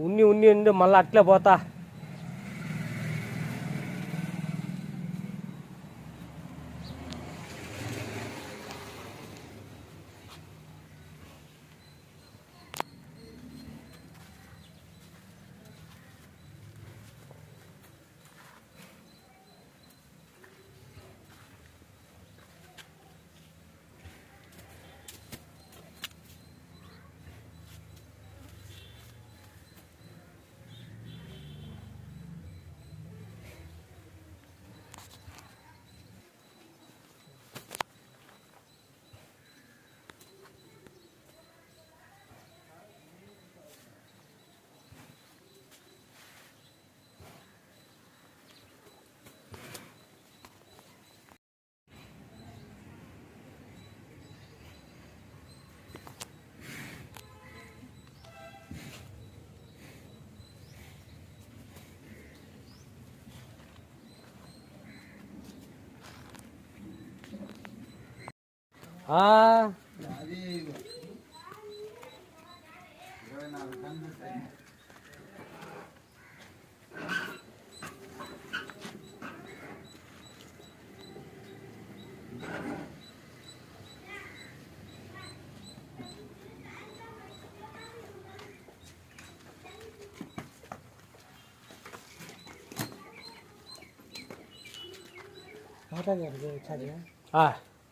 ఉన్ని ఉన్ని ఉండి మళ్ళీ అట్లే పోతా.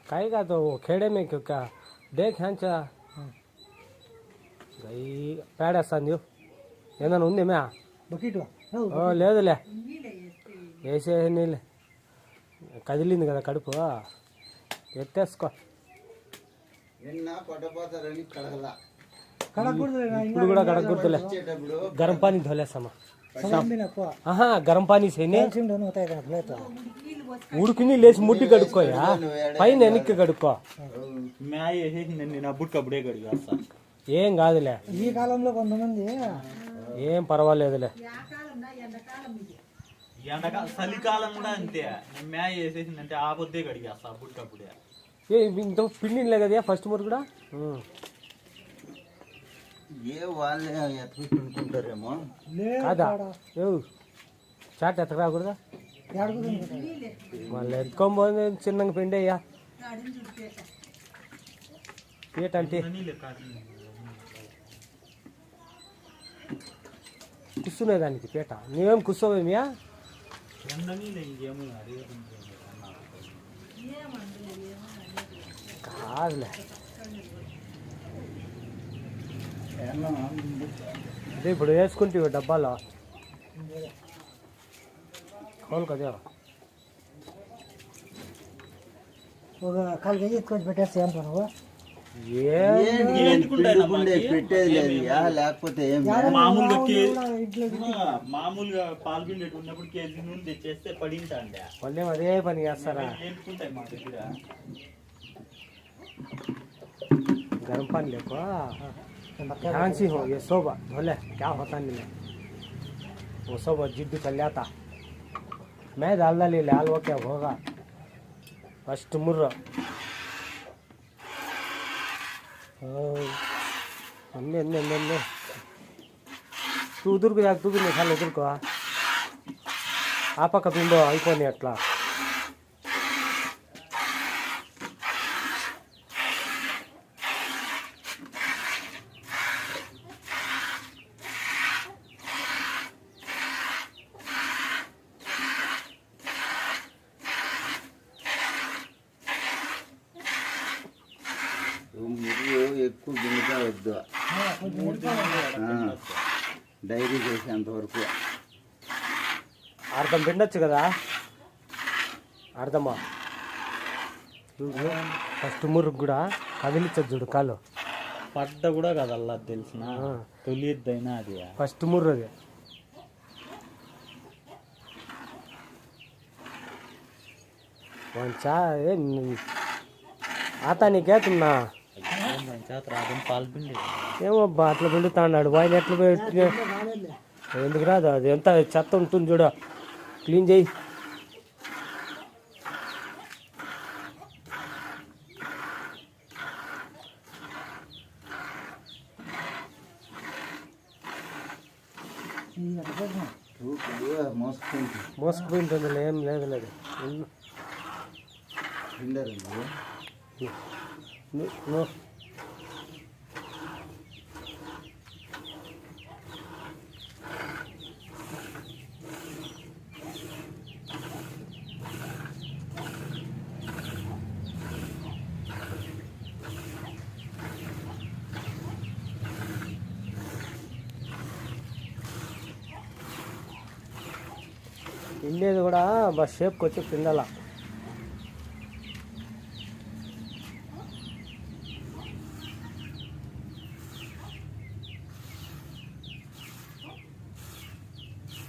काही का तो खेडे में क्या देख ह्यांचा పేడేస్తాను చూ ఏదైనా ఉంది మే లేదులే వేసే నీళ్ళు కదిలింది కదా కడుపు ఎత్తేసుకో. ఇప్పుడు కూడా కడగకూడదులే, గరం పానీ ధోలేస్తామా. గరం పానీ సేని ఉడికిని లేచి ముడ్డి కడుక్కోయా, పైన వెనక్కి కడుక్కో. ఏం కాదులే, ఈ కాలంలో కొంతమంది ఏం పర్వాలేదులే. చలికాలం కూడా అంతే, మ్యాయ వేసేసిందంటే ఆ పొద్దే కడిగేస్తా అప్పటికప్పుడే. ఇంత పిండిలే కదా ఫస్ట్ మురు కూడా. ఏ వాళ్ళే ఎత్తుకుంటారేమో కాదా చాట్ ఎత్తకరాకూడదా, మళ్ళీ ఎత్తుకోబోతుంది చిన్నగా పిండి అయ్యా. ఏంటంటే కూర్చునే దానికి పీట, నువ్వేం కూర్చోవేమియా? కాదులే, అదే ఇప్పుడు వేసుకుంటే డబ్బాలో అవును కదా. ఒక 4 కేజీ ఎత్తుకొని పెట్టేస్తే ఏం పనువు పెట్టేది లేదు, లేకపోతే మామూలుగా పాల్పిండి ఉన్నప్పుడు కేజీ నూనె తెచ్చేస్తే పడింటా అండి. మళ్ళీ అదే పని చేస్తారా? మా దగ్గర गर्म पानी देखो, ध्यान से हो ये सब भले क्या होता नहीं है, वो सब जिद्द चल जाता. मैं डाल ले लाल वो क्या होगा फर्स्ट मुर्रा अन्य अन्य अन्य तू उधर को जा, तू भी निकाल उधर को आप कपिंडो అయిపోని అట్లా. ఎక్కువ గిన్నెగా వద్దు, డైరీ చేసేంత వరకు. అర్థం పిండొచ్చు కదా, అర్థమా? ఫస్ట్ మురుగు కూడా కదిలిచ్చదు చూడు, కాలు పడ్డ కూడా కదల్లా తెలిసిన తొలిద్దైనా అది ఫస్ట్ ముర్రు. అది చా ఆతా నీకేతున్నా పాల్పిండి ఏమబ్బా అట్లా పిండుతా అన్నాడు. వాయిని ఎట్లా ఎందుకు రాదు? అది ఎంత చెత్త ఉంటుంది చూడ, క్లీన్ చేయి. ఇది అట్లా మోసుకుంటుంది మోసుకుపోయింటుంది ఏం లేదు లేదు పిండరు నువ్వు పిండేది కూడా బస్ షేప్కి వచ్చి పిండాల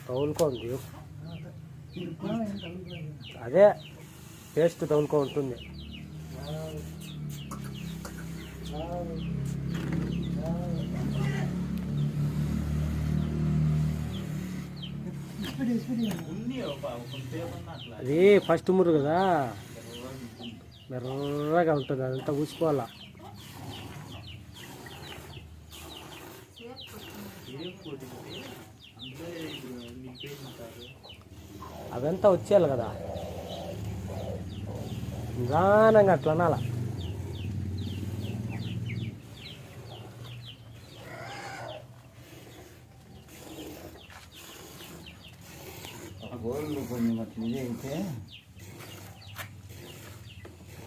తగులుకోండి అదే టేస్ట్ తగులుకో ఉంటుంది ఉంది కొంతసేపు ఉన్న అట్లా అది ఫస్ట్ మురు కదా మెర్రగా ఉంటుంది అదంతా ఊసిపోవాలా ఏం కొద్దిగా అందులో ఇప్పుడు నింపేసినారు అదంతా వచ్చేయాలి కదా నిదానంగా అట్లా అనాల గోళ్ళు కొంచెం అట్లా ఇది అయితే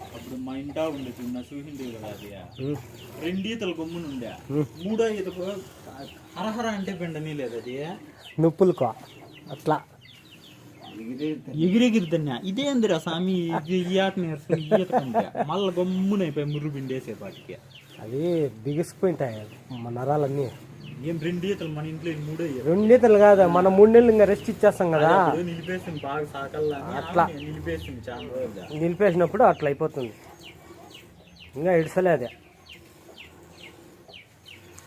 అప్పుడు మా ఇంటా ఉండే చూడ చూసిండే కదా అది రెండీతలు గమ్మునుండే మూడో ఈతకు హరహర అంటే పెండని లేదు అది నొప్పులుకో అట్లా ఎగిరెగిరితన్నా ఇదేందిరా స్వామి ఈ ఆట నేర్చుకుని ఈత కంటే మళ్ళీ గమ్మునైపోయి ముర్రు పిండేసేపాటికి అది బిగిసిపోయింటాయి మన నరాలన్నీ ఏం రెండు ఈతలు మన ఇంట్లో మూడో ఈత. 2 లీటర్లు కాదు మనం 3 నెలలు ఇంకా రెస్ట్ ఇచ్చేస్తాం కదా అప్పుడు నిలిపేసింది బాగా సాకల్లా అట్లా. నిలిపేసింది చాలా రోజులు నిలిపేసినప్పుడు అట్లా అయిపోతుంది ఇంకా ఇడిసలే అదే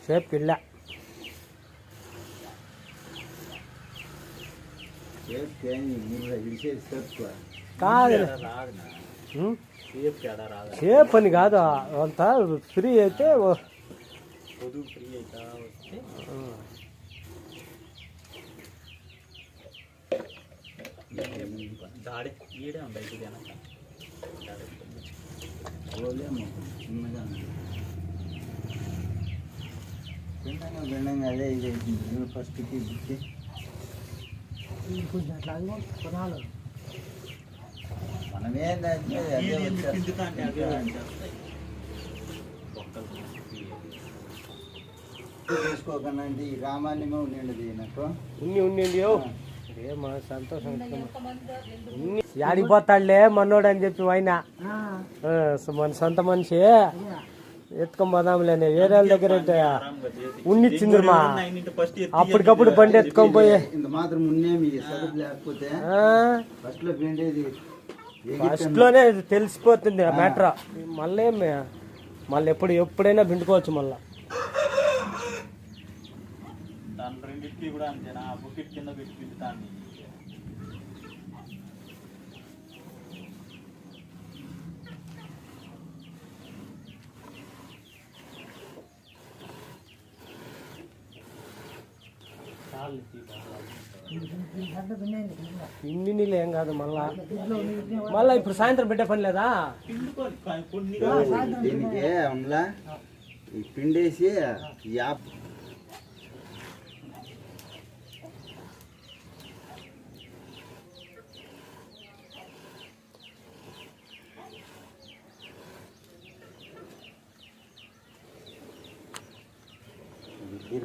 సేపు పిల్ల ఇడిసేది సేపు కాదు రాదునా ఉం? సేపు తేడా రాదు సేపు అని కాదు అంత ఫ్రీ అయితే పొదుగు ఫ్రీ అవుతా వస్తే దాడి ఈడే ఉండే ఇది వెనక చిన్నగా భిన్నంగా అదే ఇది అవుతుంది ఫస్ట్కి బుక్కి కొంచెం అట్లా కొనాలి మనమేందంటే అదే వచ్చేస్తుంది. పిండుతా అంటే అదే వచ్చేస్తాయి బొక్కలు చేసుకోకుండా అంటే ఈ రామాన్యమే ఉండేది నాకు ఉన్ని ఏమో సంతోషం యాడికి పోతాడులే మనోడు అని చెప్పి ఆయన మన సొంత మనిషి ఎత్తుకొని పోదాంలే వేరే వాళ్ళ దగ్గర ఉన్నిచ్చింది మా అప్పటికప్పుడు బండి ఎత్తుకొని పోయి ఇంత మాత్రం ఉన్నేమి సరుకు లేకపోతే ఫస్ట్ లో పిండేది ఫస్ట్ లోనే తెలిసిపోతుంది ఆ మ్యాటర్ మళ్ళీ ఎప్పుడైనా పిండుకోవచ్చు మళ్ళా దాని రెండింటికి కూడా అంతేనా ఆ బుకెట్ కింద పెట్టి పిండుతాను ఇన్ని నీళ్ళు ఏం కాదు మళ్ళా ఇప్పుడు సాయంత్రం పెట్టే పని లేదా పిండుకోవాలి కొన్ని దీనికి అందులో ఈ పిండేసి యాప్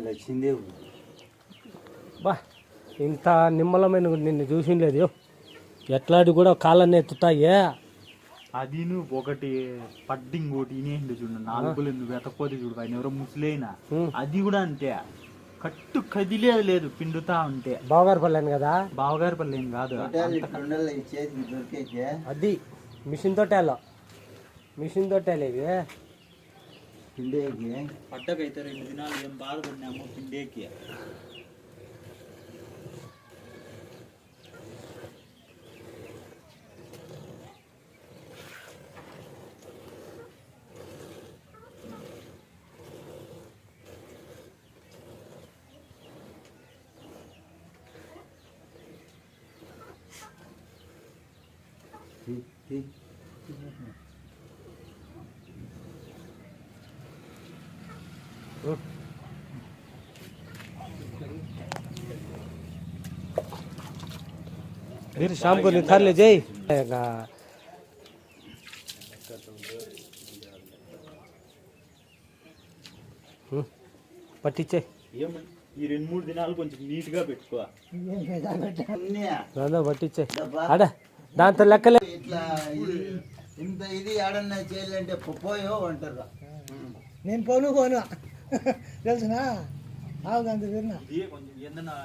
వచ్చిందే బా ఇంత నిమ్మలమైన నిన్ను చూసిండలేదు ఎట్లాంటి కూడా కాళ్ళని ఎత్తుతాయే అది నువ్వు ఒకటి పడ్డింగ్ ఒకటి ఇనేండి చూడు నాలుగులు నువ్వు వెతకపోతే చూడు ఆయన ఎవరో ముసలేనా అది కూడా అంతే కట్టు కదిలేదు లేదు పిండుతా ఉంటే బావగారు పళ్ళాను కదా బావగారి పల్లె ఏం కాదు చేతికి దొరికేకే అది మిషన్ తోటేలే ఇవి పిండేకి పడ్డకైతే 2 దినాలు ఏం బాధపడినామో పిండేకి फिर शाम को निथार ले जाए పట్టించే ఈ 2-3 దినాలు కొంచెం నీట్ గా పెట్టుకో. పట్టించే అడ దాంతో లెక్కలే. ఇట్లా ఇంత ఇది ఆడన్నా చేయాలంటే పోయో అంటారు. నేను పోను తెలుసునా అంత విన్నా కొంచెం ఏదన్నా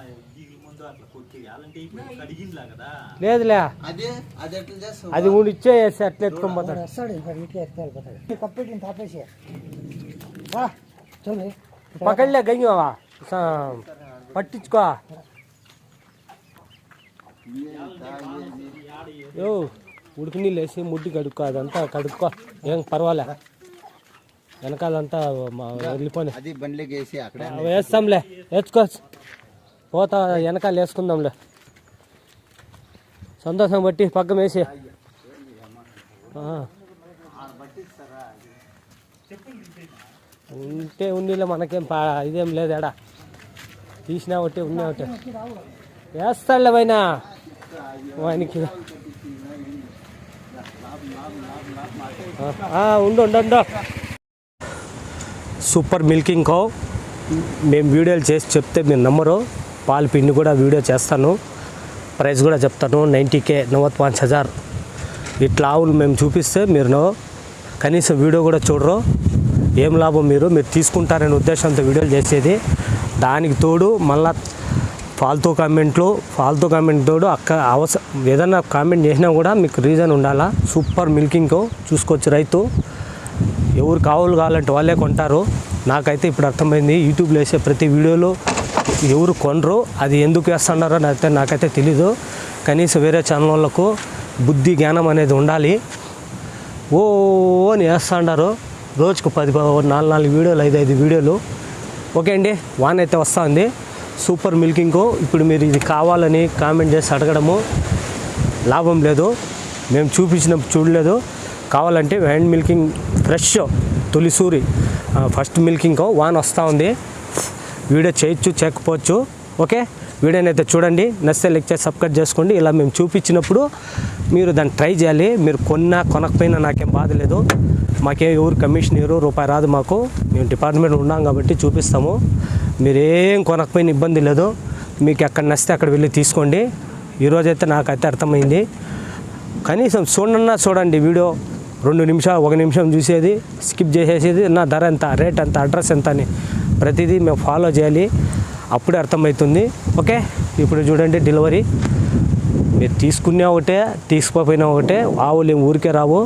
ముందు అట్లా కొట్టేయాలంటే ఇప్పుడు కడిగిందిలా కదా. లేదులే అదే అది ఎట్లా చేస్తావు? అది ఊడి ఇచ్చేసి అట్లా ఎత్తుకొని పోతాడు. వస్తాడు ఇట్లా ఎత్తుకెళ్ళిపోతాడు. కప్పెట్టిన తాపేసి చూడు పకడ్లే గయ్యవా పట్టించుకో. యో ఉడికి నీళ్ళు వేసి ముడ్డి కడుక్కో, అదంతా కడుక్కో, ఏం పర్వాలే. వెనకాలంతా వెళ్ళిపోయి అది బండ్లకి వేసి అక్కడ వేస్తాంలే, వేసుకో పోతా వెనకాల వేసుకుందాంలే. సంతోషం బట్టి పక్కన వేసి ఉంటే ఉన్నీలే, మనకేం ఇదేం లేదు. ఎడా తీసినా ఒకటి ఉన్నా ఒకటి వేస్తాడులే పైన వానికి. ఉండు ఉండు ఉండు. సూపర్ మిల్కింగ్ కౌ మేము వీడియోలు చేసి చెప్తే మీరు నమ్మరు. పాలు పిండి కూడా వీడియో చేస్తాను, ప్రైస్ కూడా చెప్తాను. 90K 95,000 ఇట్లా ఆవులు మేము చూపిస్తే మీరు కనీసం వీడియో కూడా చూడరు. ఏం లాభం? మీరు తీసుకుంటారనే ఉద్దేశంతో వీడియోలు చేసేది. దానికి తోడు మళ్ళా ఫాల్తూ కామెంట్ తోడు ఏదన్నా కామెంట్ చేసినా కూడా మీకు రీజన్ ఉండాలా. సూపర్ మిల్కింగ్ చూసుకోవచ్చు. రైతు ఎవరు కావాలంటే వాళ్ళే కొంటారు. నాకైతే ఇప్పుడు అర్థమైంది, యూట్యూబ్లో వేసే ప్రతి వీడియోలో ఎవరు కొనరు. అది ఎందుకు వేస్తున్నారో నాకైతే తెలీదు. కనీసం వేరే ఛానల్ వాళ్ళకు బుద్ధి జ్ఞానం అనేది ఉండాలి. ఓ అని వేస్తున్నారు రోజుకు 4 వీడియోలు 5 వీడియోలు. ఓకే అండి, వాన్ అయితే వస్తూ ఉంది. Super milking. ఇప్పుడు మీరు ఇది కావాలని కామెంట్ చేసి అడగడము లాభం లేదు. మేము చూపించినప్పుడు చూడలేదు. కావాలంటే హ్యాండ్ మిల్కింగ్ ఫ్రెష్ తొలిసూరి ఫస్ట్ మిల్కింగ్ వాన్ వస్తూ ఉంది. వీడియో చేయొచ్చు చేయకపోవచ్చు. ఓకే, వీడియోని అయితే చూడండి. నచ్చితే లైక్ చేసి సబ్స్క్రైబ్ చేసుకోండి. ఇలా మేము చూపించినప్పుడు మీరు దాన్ని ట్రై చేయాలి. మీరు కొనకపోయినా నాకేం బాధ లేదు. మాకేం ఎవరు కమిషన్ రూపాయి రాదు మాకు. మేము డిపార్ట్మెంట్ ఉన్నాం కాబట్టి చూపిస్తాము. మీరేం కొనకపోయినా ఇబ్బంది లేదు. మీకు ఎక్కడ నచ్చితే అక్కడ వెళ్ళి తీసుకోండి. ఈరోజైతే నాకైతే అర్థమైంది. కనీసం చూడండి వీడియో 2 నిమిషాలు 1 నిమిషం చూసేది స్కిప్ చేసేసేది. నా ధర ఎంత, రేట్ ఎంత, అడ్రస్ ఎంత అని ప్రతిదీ మేము ఫాలో చేయాలి. అప్పుడే అర్థమవుతుంది. ఓకే, ఇప్పుడు చూడండి డెలివరీ. మీరు తీసుకునే ఒకటే, తీసుకోకపోయినా ఒకటే. ఆవులు ఏం ఊరికే రావు.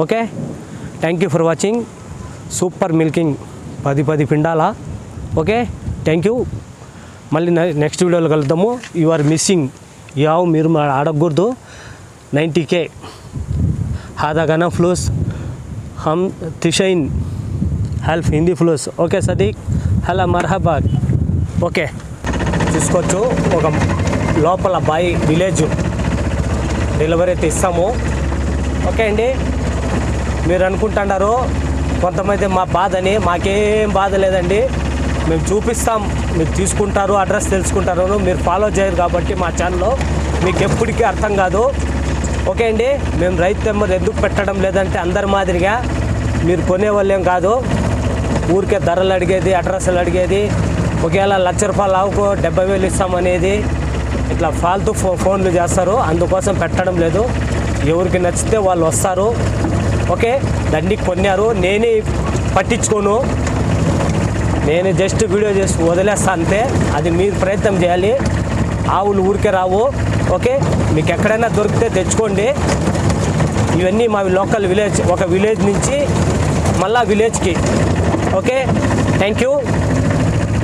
Okay, thank you for watching. Super milking 10 పిండాలా. Okay, thank you. మళ్ళీ నెక్స్ట్ వీడియోలో కలుద్దాము. You are missing. ఈ ఆవు మీరు అడగకూడదు. 90K هذا غنم فلوس हम तिशाइन हेल्प हिंदी फ्लूस. ఓకే సదీక్, హలో మర్హబా. ఓకే, చూసుకోవచ్చు. ఒక లోపల బాయ్ విలేజ్ డెలివరీ అయితే ఇస్తాము. ఓకే అండి, మీరు అనుకుంటున్నారు కొంతమంది మా బాధని. మాకేం బాధ లేదండి. మేము చూపిస్తాం, మీరు తీసుకుంటారు, అడ్రస్ తెలుసుకుంటారు. మీరు ఫాలో చేయరు కాబట్టి మా ఛానల్లో మీకు ఎప్పటికీ అర్థం కాదు. ఓకే అండి, మేము రైతు నెంబర్ ఎందుకు పెట్టడం లేదంటే అందరి మాదిరిగా మీరు కొనేవాళ్ళేం కాదు. ఊరికే ధరలు అడిగేది, అడ్రస్లు అడిగేది. ఒకవేళ ₹1,00,000 ఆవుకు 70,000 ఇస్తామనేది ఇట్లా ఫాల్తూ ఫోన్లు చేస్తారు. అందుకోసం పెట్టడం లేదు. ఎవరికి నచ్చితే వాళ్ళు వస్తారు. ఓకే, దండికి కొన్నారు. నేనే పట్టించుకోను, నేను జస్ట్ వీడియో చేసి వదిలేస్తా అంతే. అది మీరు ప్రయత్నం చేయాలి. ఆవులు ఊరికే రావు. ఓకే, మీకు ఎక్కడైనా దొరికితే తెచ్చుకోండి. ఇవన్నీ మా లోకల్ విలేజ్, ఒక విలేజ్ నుంచి మళ్ళా విలేజ్కి. Okay, thank you.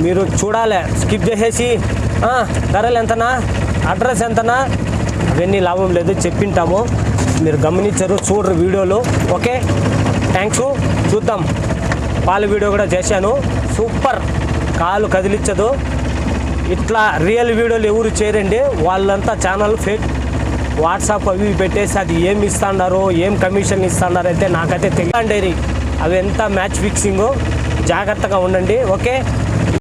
మీరు చూడాలి, స్కిప్ చేసేసి ధరలు ఎంతనా, అడ్రస్ ఎంతనా, అవన్నీ లాభం లేదు. చెప్పింటాము, మీరు గమనించరు, చూడరు వీడియోలు. Okay, thanks. చూద్దాం. పాల వీడియో కూడా చేశాను. సూపర్, కాలు కదిలించదు. ఇట్లా రియల్ వీడియోలు ఎవరు చేయరండి. వాళ్ళంతా ఛానల్ ఫేక్ వాట్సాప్ అవి పెట్టేసి అది ఏం ఇస్తున్నారు, ఏం కమిషన్ ఇస్తున్నారు అయితే నాకైతే తెలియదు. అవి ఎంత మ్యాచ్ ఫిక్సింగ్, జాగ్రత్తగా ఉండండి. ఓకే.